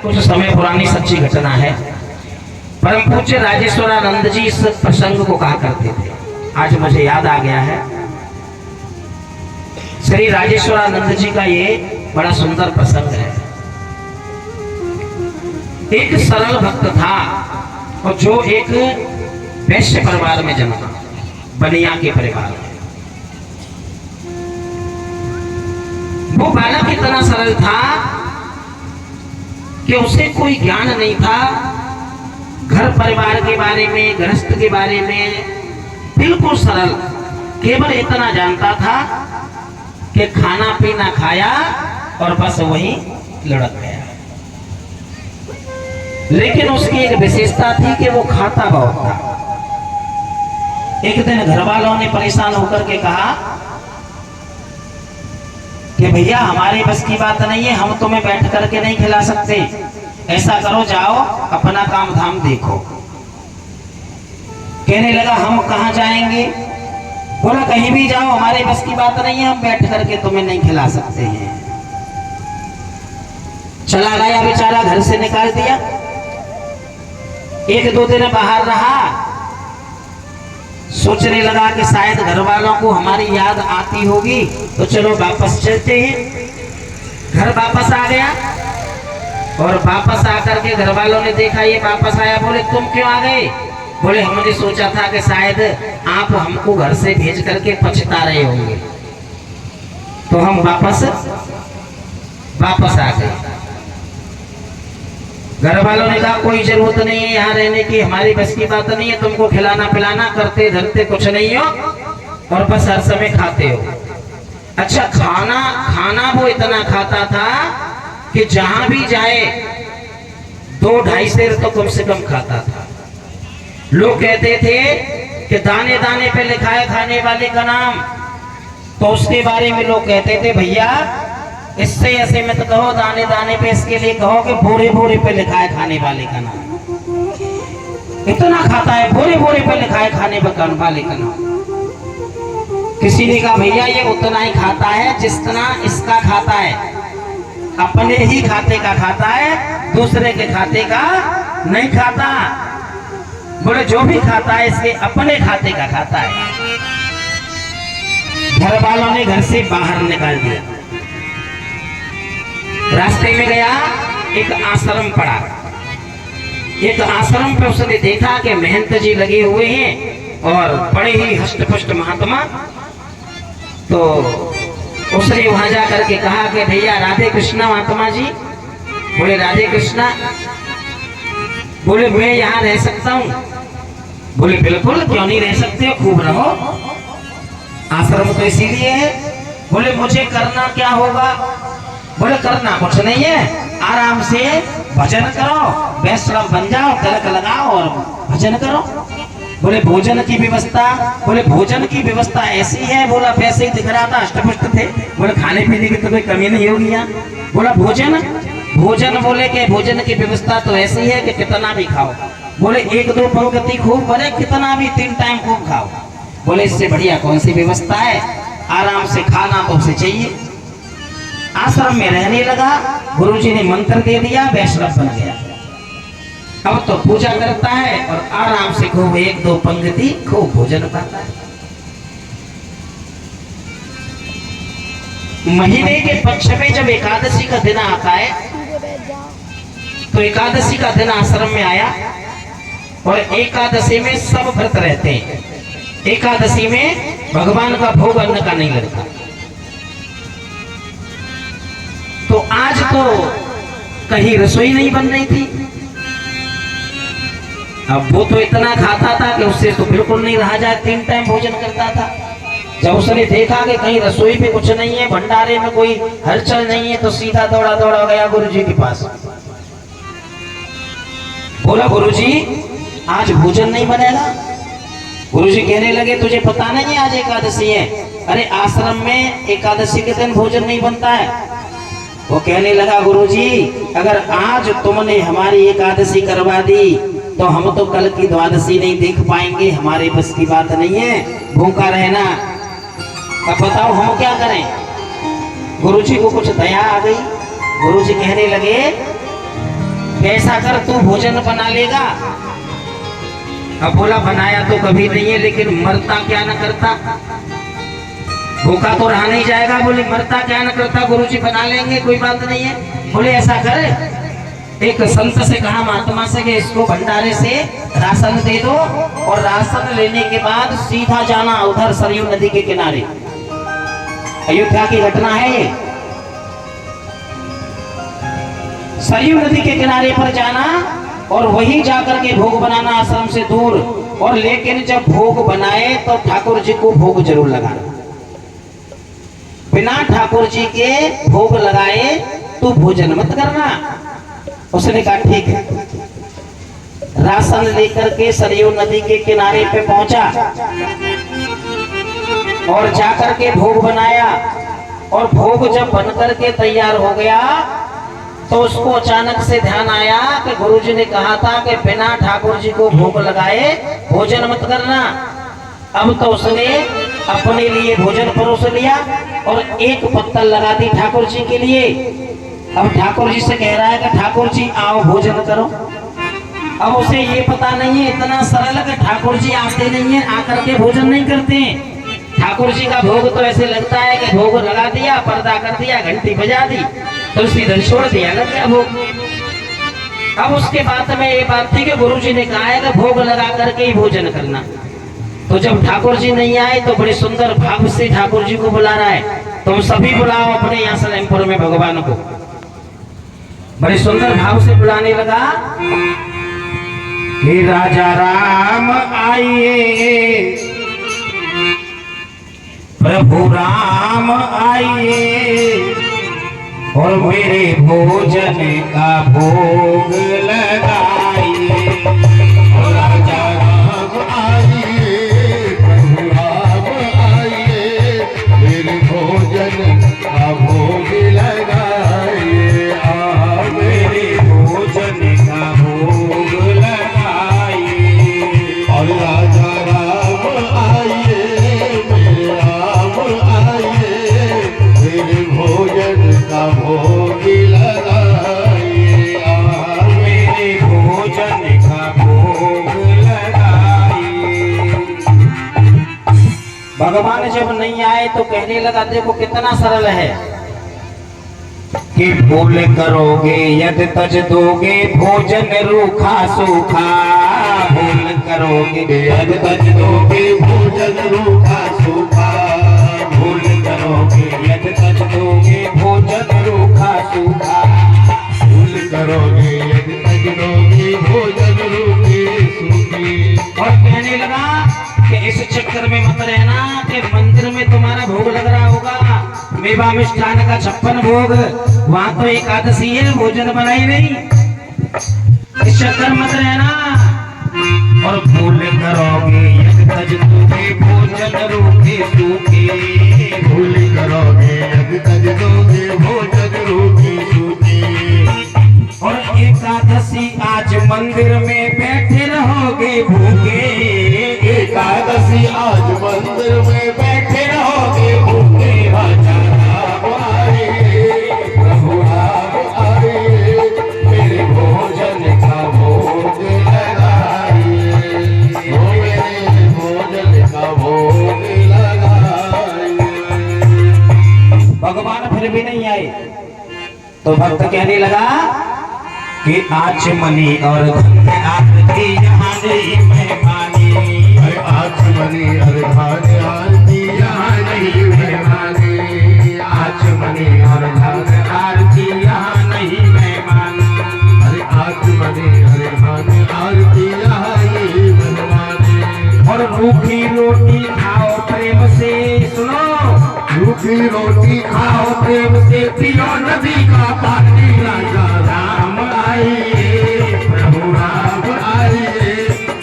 कुछ समय पुरानी सच्ची घटना है। परम पूज्य राजेश्वरानंद जी इस प्रसंग को कहा करते थे, आज मुझे याद आ गया है। श्री राजेश्वरानंद जी का ये बड़ा सुंदर प्रसंग है। एक सरल भक्त था और जो एक वैश्य परिवार में जन्मा, बनिया के परिवार में। वो बालक इतना सरल था कि उसे कोई ज्ञान नहीं था घर परिवार के बारे में, गृहस्थ के बारे में, बिल्कुल सरल। केवल इतना जानता था कि खाना पीना खाया और बस वही लुढ़क गया। लेकिन उसकी एक विशेषता थी कि वो खाता बहुत था। एक दिन घर वालों ने परेशान होकर के कहा कि भैया हमारे बस की बात नहीं है, हम तुम्हें बैठ करके नहीं खिला सकते, ऐसा करो जाओ अपना काम धाम देखो। कहने लगा हम कहाँ जाएंगे? बोला कहीं भी जाओ, हमारे बस की बात नहीं है, हम बैठ करके तुम्हें नहीं खिला सकते हैं। चला गया बेचारा, घर से निकाल दिया। एक दो दिन बाहर रहा, सोचने लगा कि शायद घर वालों को हमारी याद आती होगी, तो चलो वापस चलते हैं। घर वापस आ गया और वापस आकर के घर वालों ने देखा ये वापस आया। बोले तुम क्यों आ गए? बोले हमने सोचा था कि शायद आप हमको घर से भेज करके पछता रहे होंगे, तो हम वापस आ गए। घर वालों ने कहा कोई जरूरत नहीं है यहाँ रहने की, हमारी बस की बात नहीं है, तुमको खिलाना पिलाना, करते धरते कुछ नहीं हो और बस हर समय खाते हो। अच्छा, खाना वो इतना खाता था कि जहां भी जाए 2-2.5 सेर तो कम से कम खाता था। लोग कहते थे कि दाने दाने पे लिखा है खाने वाले का नाम, तो उसके बारे में लोग कहते थे भैया इससे ऐसे मत कहो, दाने दाने पे इसके लिए कहो कि बोरे बोरे पे लिखा है खाने वाले का नाम। इतना खाता है, बोरे बोरे पे लिखा है खाने वाले का नाम। किसी ने कहा भैया ये उतना ही खाता है जितना इसका खाता है, अपने ही खाते का खाता है, दूसरे के खाते का नहीं खाता। बोले जो भी खाता है इसके अपने खाते का खाता है। घर वालों ने घर से बाहर निकाल दिया। रास्ते में गया, एक आश्रम पड़ा। एक आश्रम पे उसने देखा कि महंत जी लगे हुए हैं और बड़े ही हष्ट-पुष्ट महात्मा। तो उसने वहां जा करके कहा कि भैया राधे कृष्णा महात्मा जी। बोले राधे कृष्णा। बोले मैं यहाँ रह सकता हूँ? बोले बिल्कुल, क्यों नहीं रह सकते हो, खूब रहो, आश्रम तो इसीलिए है। बोले मुझे करना क्या होगा? बोले करना कुछ नहीं है, आराम से भजन करो, वैष्णव बन जाओ, तिलक लगाओ और भजन करो। बोले भोजन की व्यवस्था? बोले भोजन की व्यवस्था ऐसी है। बोला वैसे ही दिख रहा था, अष्टपुष्ट थे। बोले खाने पीने की तो कोई कमी नहीं होगी यहाँ। बोला भोजन बोले कि भोजन की व्यवस्था तो ऐसी है कि कितना भी खाओ। बोले 1-2 पंक्ति खूब, बोले कितना भी 3 टाइम खूब खाओ। बोले इससे बढ़िया कौन सी व्यवस्था है, आराम से खाना तो उसे चाहिए। आश्रम में रहने लगा, गुरुजी ने मंत्र दे दिया, वैष्णव बन गया। अब तो पूजा करता है और आराम से खूब 1-2 पंक्ति खूब भोजन करता है। महीने के पक्ष में जब एकादशी का दिन आता है, तो एकादशी का दिन आश्रम में आया और एकादशी में सब व्रत रहते हैं। एकादशी में भगवान का भोग अन्न का नहीं लगता। तो आज तो कहीं रसोई नहीं बन रही थी। अब वो तो इतना खाता था कि उससे तो बिल्कुल नहीं रहा जाए, 3 टाइम भोजन करता था। जब उसने देखा कि कहीं रसोई में कुछ नहीं है, भंडारे में कोई हलचल नहीं है, तो सीधा दौड़ा गया गुरुजी के पास। बोला गुरुजी आज भोजन नहीं बनेगा? गुरुजी कहने लगे तुझे पता नहीं आज एकादशी है? अरे आश्रम में एकादशी के दिन भोजन नहीं बनता है। वो कहने लगा गुरुजी अगर आज तुमने हमारी एकादशी करवा दी तो हम तो कल की द्वादशी नहीं देख पाएंगे, हमारे बस की बात नहीं है, भूखा रहना। अब बताओ हम क्या करें? गुरुजी को कुछ दया आ गई। गुरुजी कहने लगे कैसा कर तू भोजन बना लेगा। अब बोला बनाया तो कभी नहीं है, लेकिन मरता क्या न करता, भूखा तो रहा नहीं जाएगा। बोले मरता क्या न करता, गुरुजी बना लेंगे, कोई बात नहीं है। बोले ऐसा कर, एक संत से कहा महात्मा से कि इसको भंडारे से राशन दे दो, और राशन लेने के बाद सीधा जाना उधर सरयू नदी के किनारे। अयोध्या की घटना है ये। सरयू नदी के किनारे पर जाना और वहीं जाकर के भोग बनाना आश्रम से दूर। और लेकिन जब भोग बनाए तो ठाकुर जी को भोग जरूर लगाना, बिना ठाकुर जी के भोग लगाए तू भोजन मत करना। उसने कहा ठीक है। राशन लेकर के सरयू नदी के किनारे पे पहुंचा और जाकर के भोग बनाया। और भोग जब बनकर के तैयार हो गया तो उसको अचानक से ध्यान आया कि गुरुजी ने कहा था कि बिना ठाकुर जी को भोग लगाए भोजन मत करना। अब तो उसने अपने लिए भोजन परोस लिया और एक पत्तल लगा दी ठाकुर जी के लिए। अब ठाकुर जी से कह रहा है कि ठाकुर जी आओ भोजन करो। अब उसे ये पता नहीं है, इतना सरल कि ठाकुर जी आते नहीं है, आकर के भोजन नहीं करते हैं। ठाकुर जी का भोग तो ऐसे लगता है कि भोग लगा दिया, पर्दा कर दिया, घंटी बजा दी, तुलसी दल छोड़ दिया, लग गया भोग। अब उसके बाद में ये बात थी कि गुरु जी ने कहा है कि भोग लगा करके ही भोजन करना। तो जब ठाकुर जी नहीं आए तो बड़े सुंदर भाव से ठाकुर जी को बुला रहा है, तुम सभी बुलाओ अपने यहाँ सलेमपुर में भगवान को। बड़े सुंदर भाव से बुलाने लगा कि राजा राम आइए, प्रभु राम आइए, और मेरे भोजन का भोग लगाइए। राजा राम आइए, प्रभु राम आइए, मेरे भोजन का भोग लगाइए। मेरे भोजन का भोग लगाइए। और राजा राम आइए, मेरे राम आइए, मेरे भोजन का भोग लगाइए। मेरे भोजन का भोग लगाइए। भगवान जब नहीं आए तो कहने लगा, देखो कितना सरल है कि भूल करोगे यद तज दोगे भोजन रूखा सूखा। भूल करोगे यद तज दोगे भोजन रूखा सूखा। भूल करोगे यद तज दोगे भोजन रूखा सूखा। भूल करोगे यदि तजनोगे भोजन रूखी सूखी। और कहने लगा कि इस चक्कर में मत रहना कि मंदिर में तुम्हारा भोग लग रहा होगा, मेवा मिष्ठान का 56 भोग, वहां तो एकादशी है, भोजन बनाई नहीं, इस चक्कर मत रहना। और भूल करोगे यदि तज दोगे भोजन रूखे सूखे। भूल करोगे यदि तजनोगे भोजन रूखी सूखी। और एकादशी आज मंदिर में बैठे रहोगे भूखे। एकादशी आज मंदिर में बैठे रहोगे भूखे। राजा राम आए, प्रभु राम आए, मेरे भोजन का भोग लगाइए। मेरे भोजन का भोग लगाइए। भगवान फिर भी नहीं आए तो भक्त कहने लगा कि आचमनी और धन आरती यहाँ नहीं मेहमानी। अरे आचमनी अरे धन आरती यहाँ नहीं मेहमानी। आचमनी और धन आरती यहाँ नहीं मेहमानी। अरे आचमनी अरे धन आरती यहाँ नहीं मेहमानी। और रूखी रोटी खाओ प्रेम से, सुनो, रूखी रोटी खाओ प्रेम से, पियो नदी का पानी। राजा राम आइए, प्रभु राम आइए,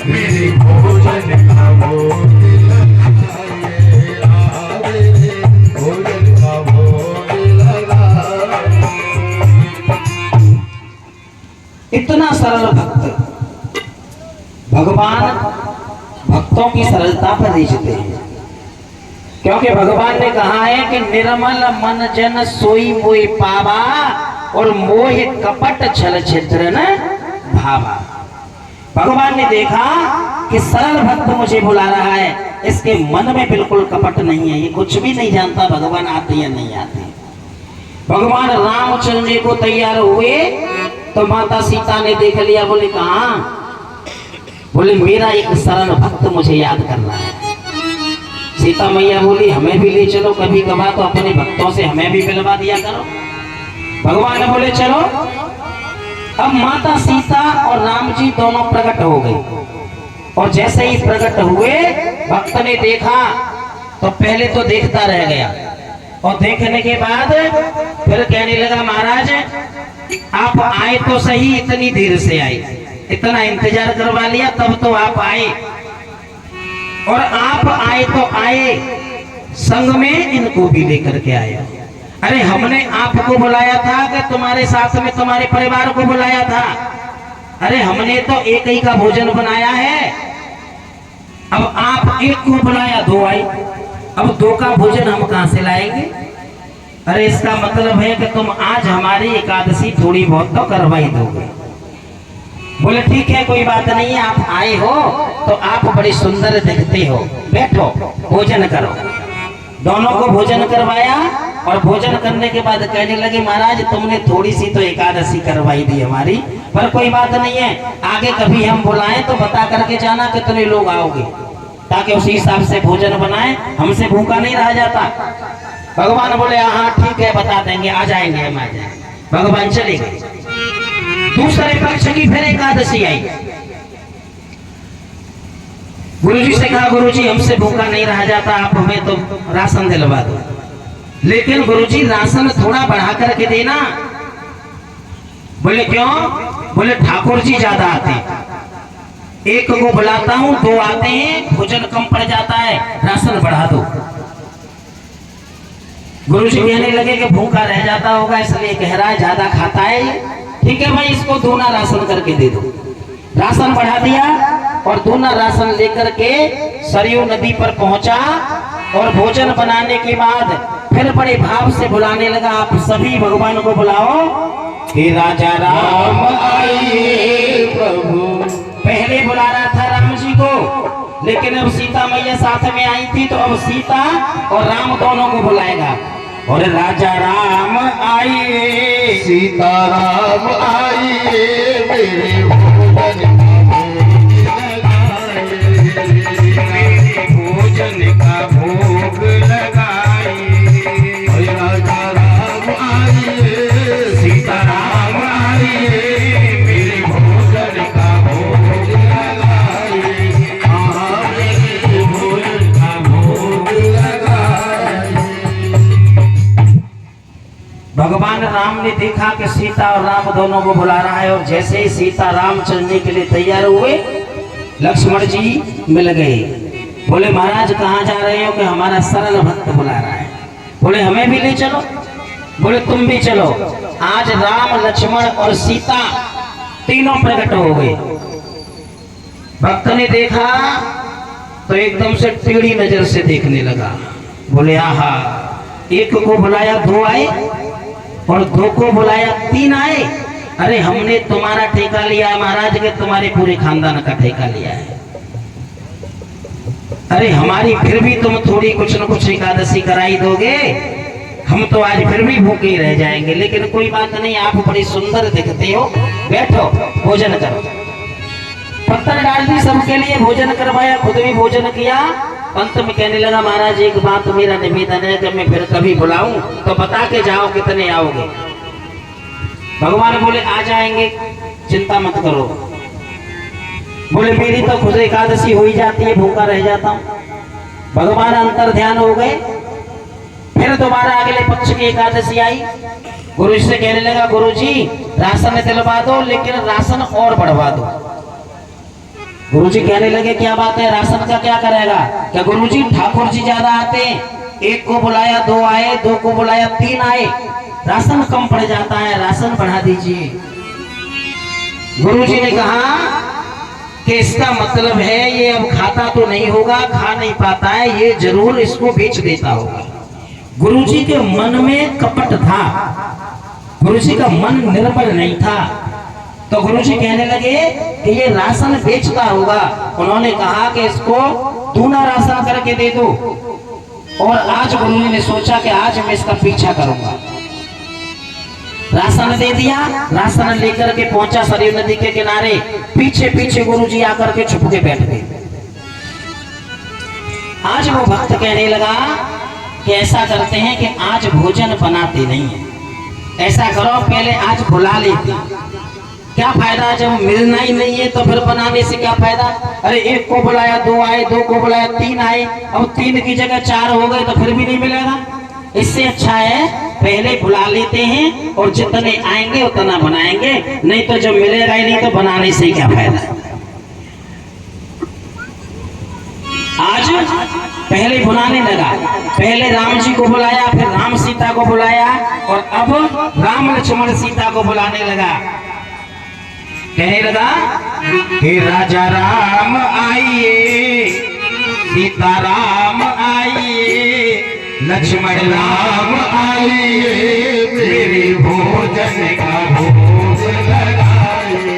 मेरे भोजन का भोग लगाइए। मेरे भोजन का भोग लगाइए। इतना सरल भक्त, भगवान भक्तों की सरलता पर रिझते हैं, क्योंकि भगवान ने कहा है कि निर्मल मन जन सोई मोहि पावा, और मोह कपट छल छिद्र न भाव आ। भगवान ने देखा कि सरल भक्त मुझे बुला रहा है, इसके मन में बिल्कुल कपट नहीं है, ये कुछ भी नहीं जानता भगवान आते या नहीं आते। भगवान रामचंद्र जी को तैयार हुए तो माता सीता ने देख लिया, बोले कहा, बोले मेरा एक सरल भक्त मुझे याद कर रहा है। सीता मैया बोली हमें भी ले चलो, कभी कभार तो अपने भक्तों से हमें भी मिलवा दिया करो। भगवान ने बोले चलो। अब माता सीता और राम जी दोनों प्रकट हो गए, और जैसे ही प्रकट हुए भक्त ने देखा तो पहले तो देखता रह गया, और देखने के बाद फिर कहने लगा महाराज आप आए तो सही, इतनी देर से आए, इतना इंतजार करवा लिया तब तो आप आए, और आप आए तो आए संग में इनको भी लेकर के आए। अरे हमने आपको बुलाया था कि तुम्हारे साथ में तुम्हारे परिवार को बुलाया था? अरे हमने तो एक ही का भोजन बनाया है, अब आप एक को बुलाया, दो आए, अब दो का भोजन हम कहां से लाएंगे? अरे इसका मतलब है कि तुम आज हमारी एकादशी थोड़ी बहुत तो करवाई दोगे। बोले ठीक है कोई बात नहीं है, आप आए हो तो आप बड़ी सुंदर दिखते हो, बैठो भोजन करो। दोनों को भोजन करवाया, और भोजन करने के बाद कहने लगे महाराज तुमने थोड़ी सी तो एकादशी करवाई दी हमारी, पर कोई बात नहीं है, आगे कभी हम बुलाएं तो बता करके जाना कितने लोग आओगे, ताकि उसी हिसाब से भोजन बनाए, हमसे भूखा नहीं रहा जाता। भगवान बोले हाँ ठीक है बता देंगे, आ जाएंगे हम, आ जाएंगे। भगवान चले गए। दूसरे पक्ष की फिर एकादशी आई। गुरुजी से कहा गुरुजी हमसे भूखा नहीं रहा जाता, आप हमें तो राशन दिलवा दो। लेकिन गुरुजी राशन थोड़ा बढ़ा करके देना। बोले क्यों? बोले ठाकुर जी ज्यादा आते, एक को बुलाता हूं, दो आते हैं, भोजन कम पड़ जाता है, राशन बढ़ा दो। गुरुजी कहने लगे कि भूखा रह जाता होगा इसलिए कह रहा है, ज्यादा खाता है, ठीक है भाई इसको दूना राशन करके दे दो। राशन बढ़ा दिया, और दूना राशन लेकर के सरयू नदी पर पहुंचा, और भोजन बनाने के बाद फिर बड़े भाव से बुलाने लगा, आप सभी भगवान को बुलाओ कि राजा राम आइए प्रभु। पहले बुला रहा था राम जी को, लेकिन अब सीता मैया साथ में आई थी तो अब सीता और राम दोनों को बुलाएगा। और राजा राम आइए, सीता राम आइए, मेरे भोजन का भोग लगाइए। राजा राम आइए, सीता राम आइए, मेरे भोजन का भोग लगाइए, मेरे भोजन का भोग लगाइए। भगवान राम ने देखा कि सीता और राम दोनों को बुला रहा है, और जैसे ही सीता राम चलने के लिए तैयार हुए लक्ष्मण जी मिल गए। बोले महाराज कहाँ जा रहे हो? कि हमारा सरल भक्त बुला रहा है। बोले हमें भी ले चलो। बोले तुम भी चलो। आज राम लक्ष्मण और सीता तीनों प्रकट हो गए। भक्त ने देखा तो एकदम से टेढ़ी नजर से देखने लगा। बोले आहा, एक को बुलाया दो आए, और दो को बुलाया तीन आए। अरे हमने तुम्हारा ठेका लिया है महाराज के, तुम्हारे पूरे खानदान का ठेका लिया है। अरे हमारी फिर भी तुम थोड़ी कुछ न कुछ एकादशी कराई दोगे, हम तो आज फिर भी भूखे ही रह जाएंगे। लेकिन कोई बात नहीं, आप बड़ी सुंदर दिखते हो, बैठो भोजन करो। पत्थर डाल दी, सबके लिए भोजन करवाया, खुद भी भोजन किया। अंत में कहने लगा महाराज एक बात मेरा निवेदन है कि मैं फिर कभी बुलाऊं तो बता के जाओ कितने आओगे। भगवान बोले आ जाएंगे, चिंता मत करो। बोले मेरी तो खुद एकादशी हो ही जाती है, भूखा रह जाता हूँ। भगवान अंतर ध्यान हो गए। फिर दोबारा अगले पक्ष की एकादशी आई। गुरु से कहने लगा गुरुजी राशन दिलवा दो, लेकिन राशन और बढ़वा दो। गुरुजी कहने लगे क्या बात है, राशन का क्या करेगा? क्या गुरुजी ठाकुर जी ज्यादा आते हैं, एक को बुलाया दो आए, दो को बुलाया तीन आए, राशन कम पड़ जाता है, राशन बढ़ा दीजिए। गुरुजी ने कहा कि इसका मतलब है ये अब खाता तो नहीं होगा, खा नहीं पाता है, ये जरूर इसको बेच देता होगा। गुरुजी के मन में कपट था, गुरुजी का मन निर्मल नहीं था। तो गुरुजी कहने लगे कि ये राशन बेचता होगा। उन्होंने कहा कि इसको दूना राशन करके दे दो। और आज गुरुजी ने सोचा कि आज मैं इसका पीछा करूंगा। राशन दे दिया, राशन लेकर के पहुंचा सरयू नदी के किनारे। पीछे पीछे गुरुजी आकर के छुप के बैठ गए। आज वो भक्त कहने लगा कि ऐसा करते हैं कि आज भोजन बनाते नहीं है, ऐसा करो पहले आज बुला लेते। क्या फायदा, जब मिलना ही नहीं है तो फिर बनाने से क्या फायदा। अरे एक को बुलाया 2 आए, 2 को बुलाया 3 आए, अब 3 की जगह 4 हो गए तो फिर भी नहीं मिलेगा। इससे अच्छा है पहले बुला लेते हैं और जितने आएंगे उतना बनाएंगे, नहीं तो जब मिलेगा ही नहीं तो बनाने से क्या फायदा। आज पहले बुलाने लगा। पहले राम जी को बुलाया, फिर राम सीता को बुलाया और अब राम लक्ष्मण सीता को बुलाने लगा। कहने लगा कि राजा राम आइए, सीता राम आइए, लक्ष्मण राम आइए, मेरे भोजन का भोग लगाइए,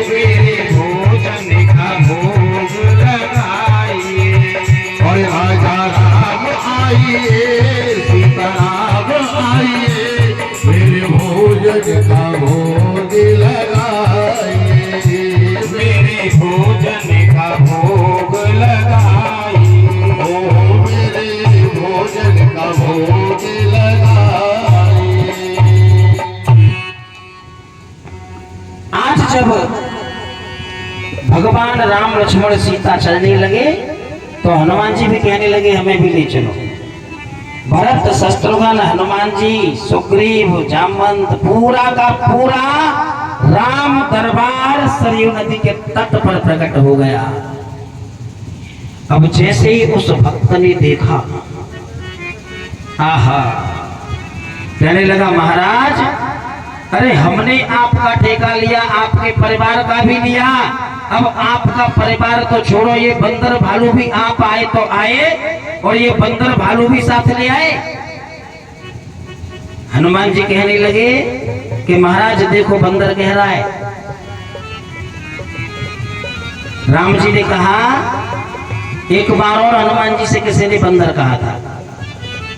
मेरे भोजन का भोग लगाइए। और राजा राम आइए, सीता राम आइए, मेरे भोजन का भोग लगाइए, मेरे भोजन का भोग लगाइए, ओ मेरे भोजन का भोग लगाइए। आज जब भगवान राम लक्ष्मण सीता चलने लगे तो हनुमान जी भी कहने लगे हमें भी ले चलो। भरत शत्रुघ्न हनुमान जी सुग्रीव जामवंत पूरा का पूरा राम दरबार सरयू नदी के तट पर प्रकट हो गया। अब जैसे ही उस भक्त ने देखा, आहा, कहने लगा महाराज, अरे हमने आपका ठेका लिया, आपके परिवार का भी लिया, अब आपका परिवार तो छोड़ो, ये बंदर भालू भी आप आए तो आए और ये बंदर भालू भी साथ ले आए। हनुमान जी कहने लगे कि महाराज देखो बंदर कह रहा है। राम जी ने कहा, एक बार और हनुमान जी से किसी ने बंदर कहा था,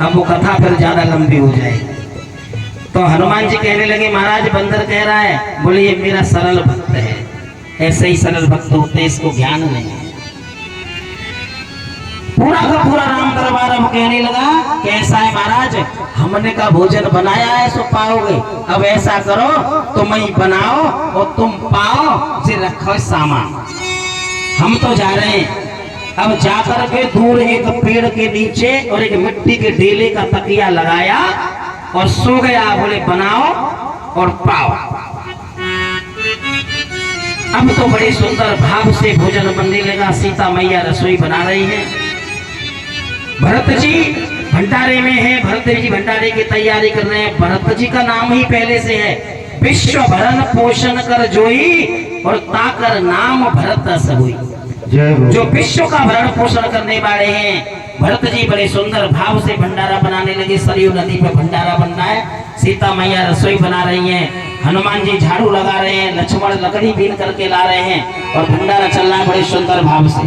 अब वो कथा फिर ज्यादा लंबी हो जाएगी। तो हनुमान जी कहने लगे महाराज बंदर कह रहा है, बोले ये मेरा सरल भक्त है, ऐसे ही सरल भक्त होते हैं, इसको ज्ञान नहीं है। पूरा का पूरा राम दरबार अब कहने लगा कि ऐसा है महाराज, हमने का भोजन बनाया है सो पाओगे, अब ऐसा करो तुम ही बनाओ और तुम पाओ, जे रखो सामान, हम तो जा रहे हैं। अब जाकर के दूर एक पेड़ के नीचे और एक मिट्टी के ढेले का तकिया लगाया और सो गया। बोले बनाओ और पाओ। अब तो बड़े सुंदर भाव से भोजन बनने लगा। सीता मैया रसोई बना रही है, भरत जी भंडारे में है, भरत जी भंडारे की तैयारी कर रहे हैं। भरत जी का नाम ही पहले से है, विश्व भरण पोषण कर जोई और ताकर नाम भरत सबुई। जो विश्व का भरण पोषण करने वाले हैं भरत जी बड़े सुंदर भाव से भंडारा बनाने लगे। सरयू नदी पे भंडारा बन रहा है, सीता मैया रसोई बना रही हैं, हनुमान जी झाड़ू लगा रहे हैं, लक्ष्मण लकड़ी बीन करके ला रहे हैं और भंडारा चल रहा है बड़े सुंदर भाव से।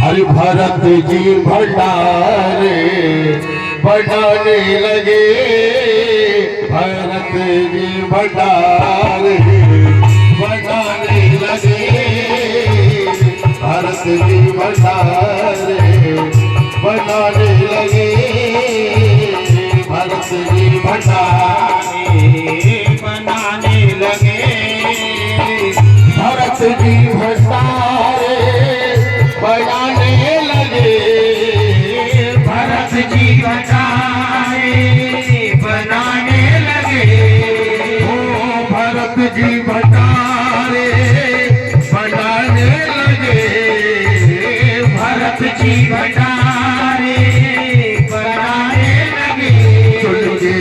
हरि भरत जी भंडारे बनाने लगे, भरत जी भंडारे बनाने लगे, भरत जी भंडारे बनाने लगे, भरत जी भंडारे बनाने लगे, भरत जी भंडारे बनाने लगे, भरत जी भंडारे बनाने लगे, ओ भरत जी भंडारे बनाने लगे, भरत जी भंडारे बनाने लगे। चुलके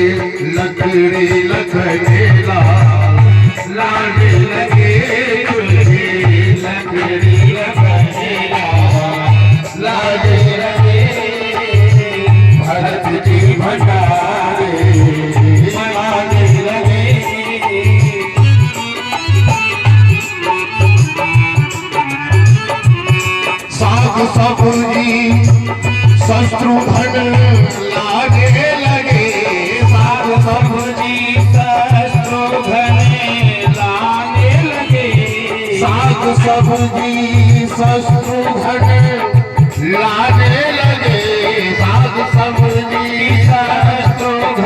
लकड़ी लगने लाने लगे, चुलके लकड़ी लगने लाने लगे, भरत जी भंडारे सब्जी शत्रुघ्न लाने लगे, साग सब्जी शत्रुघ्न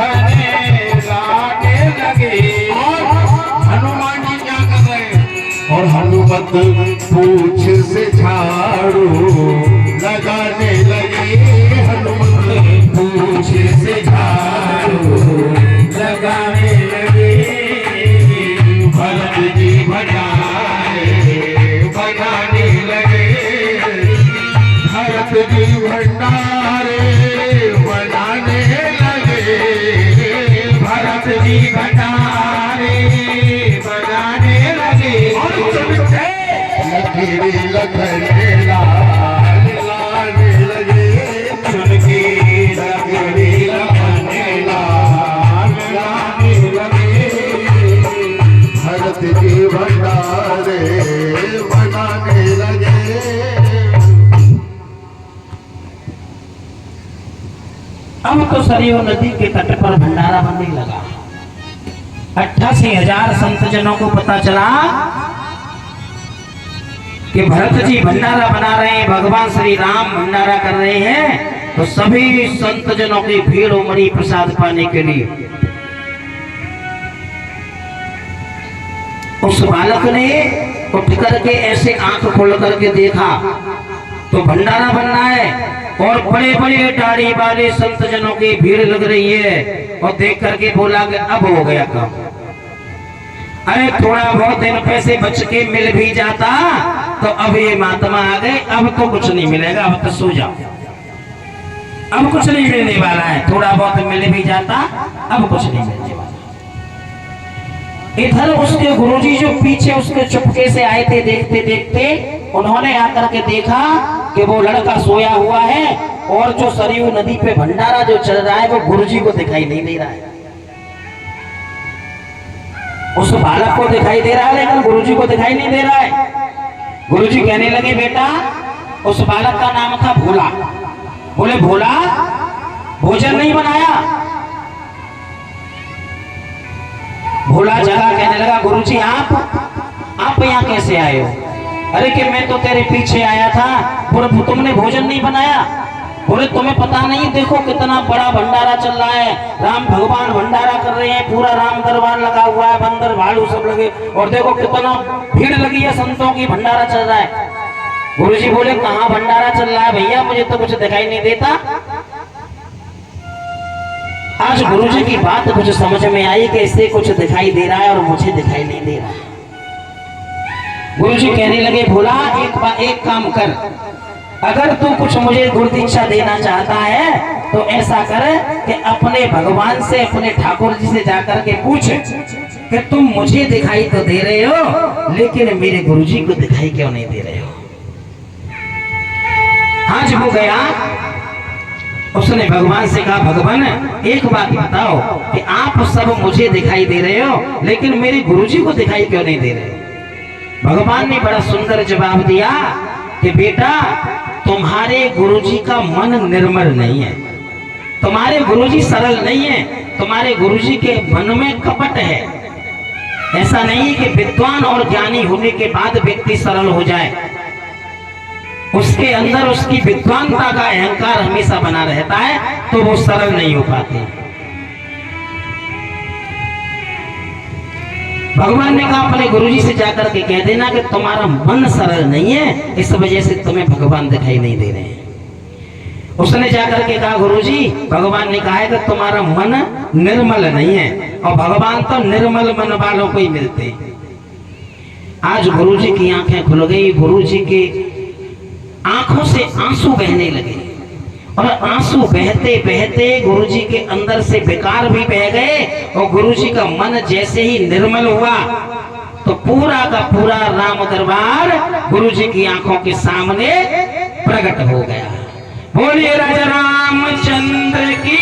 लाने लगे। और हनुमान जी क्या कर रहे हैं? और हनुमत पूछ से झाड़ू लगाने लगे, हनुमत पूछ से झाड़ू लगाने लगे। भरत जी भंडारे बनाने लगे, भरत जी भंडारे बनाने लगे, भरत जी भंडारे बनाने लगे। लकीरी लखने लाल लाने लगे, चुनके लकीरी लखने लाल लाने लगे, भरत जी भंडारे बनाने लगे। अब तो सरयू नदी के तट पर भंडारा बनने लगा। 88,000 संत जनों को पता चला कि भरत जी भंडारा बना रहे हैं, भगवान श्री राम भंडारा कर रहे हैं। तो सभी संत जनों की भीड़ उमड़ी प्रसाद पाने के लिए। उस बालक ने उठ करके ऐसे आंख खोल करके देखा तो भंडारा बनना है और बड़े बड़े दाढ़ी वाले संत जनों की भीड़ लग रही है। और देख करके बोला कि अब हो गया काम। अरे थोड़ा बहुत दिन पैसे बच के मिल भी जाता तो अब ये महात्मा आ गए, अब तो कुछ नहीं मिलेगा, अब तो सो जाओ, अब कुछ नहीं मिलने वाला है। थोड़ा बहुत मिल भी जाता, अब कुछ नहीं मिलने वाला। इधर उसके गुरुजी जो पीछे उसके चुपके से आए थे, देखते देखते उन्होंने आकर के देखा कि वो लड़का सोया हुआ है और जो सरयू नदी पे भंडारा जो चल रहा है वो गुरुजी को दिखाई नहीं दे रहा है। उस बालक को दिखाई दे रहा है लेकिन गुरुजी को दिखाई नहीं दे रहा है। गुरुजी कहने लगे, बेटा, उस बालक का नाम था भोला। बोले, भोला, भोजन नहीं बनाया? भोला जगा कहने लगा, गुरुजी आप यहाँ कैसे आए हो? अरे कि मैं तो तेरे पीछे आया था। बोले, तुमने भोजन नहीं बनाया? बोले, तुम्हें पता नहीं, देखो कितना बड़ा भंडारा चल रहा है, राम भगवान भंडारा कर रहे हैं, पूरा राम दरबार लगा हुआ है, बंदर भालू सब लगे, और देखो कितना भीड़ लगी है संतों की, भंडारा चल रहा है। गुरुजी बोले, कहाँ भंडारा चल रहा है भैया, मुझे तो कुछ दिखाई नहीं देता। आज गुरुजी की बात कुछ समझ में आई कि इससे कुछ दिखाई दे रहा है और मुझे दिखाई नहीं दे रहा है। गुरुजी कहने लगे, भोला, एक काम कर, अगर तू कुछ मुझे गुरु दीक्षा देना चाहता है तो ऐसा कर कि अपने भगवान से, अपने ठाकुर जी से जाकर के पूछ कि तुम मुझे दिखाई तो दे रहे हो लेकिन मेरे गुरुजी को दिखाई क्यों नहीं दे रहे हो। आज वो गया, उसने भगवान से कहा, भगवान एक बात बताओ कि आप सब मुझे दिखाई दे रहे हो लेकिन मेरे गुरुजी को दिखाई क्यों नहीं दे रहे। भगवान ने बड़ा सुंदर जवाब दिया कि बेटा, तुम्हारे गुरुजी का मन निर्मल नहीं है, तुम्हारे गुरुजी सरल नहीं है, तुम्हारे गुरुजी के मन में कपट है। ऐसा नहीं कि विद्वान और ज्ञानी होने के बाद व्यक्ति सरल हो जाए, उसके अंदर उसकी विद्वानता का अहंकार हमेशा बना रहता है तो वो सरल नहीं हो पाते। भगवान ने कहा, अपने गुरुजी से जाकर के कह देना कि तुम्हारा मन सरल नहीं है, इस वजह से तुम्हें भगवान दिखाई नहीं दे रहे हैं। उसने जाकर के कहा, गुरुजी, भगवान ने कहा है कि तुम्हारा मन निर्मल नहीं है, और भगवान तो निर्मल मन वालों को ही मिलते हैं। आज गुरुजी की आंखें खुल गई, गुरुजी के आंखों से आंसू बहने लगे, और आंसू बहते बहते गुरुजी के अंदर से विकार भी बह गए, और गुरुजी का मन जैसे ही निर्मल हुआ तो पूरा का पूरा राम दरबार गुरुजी की आंखों के सामने प्रकट हो गया। बोलिए राजा रामचंद्र की।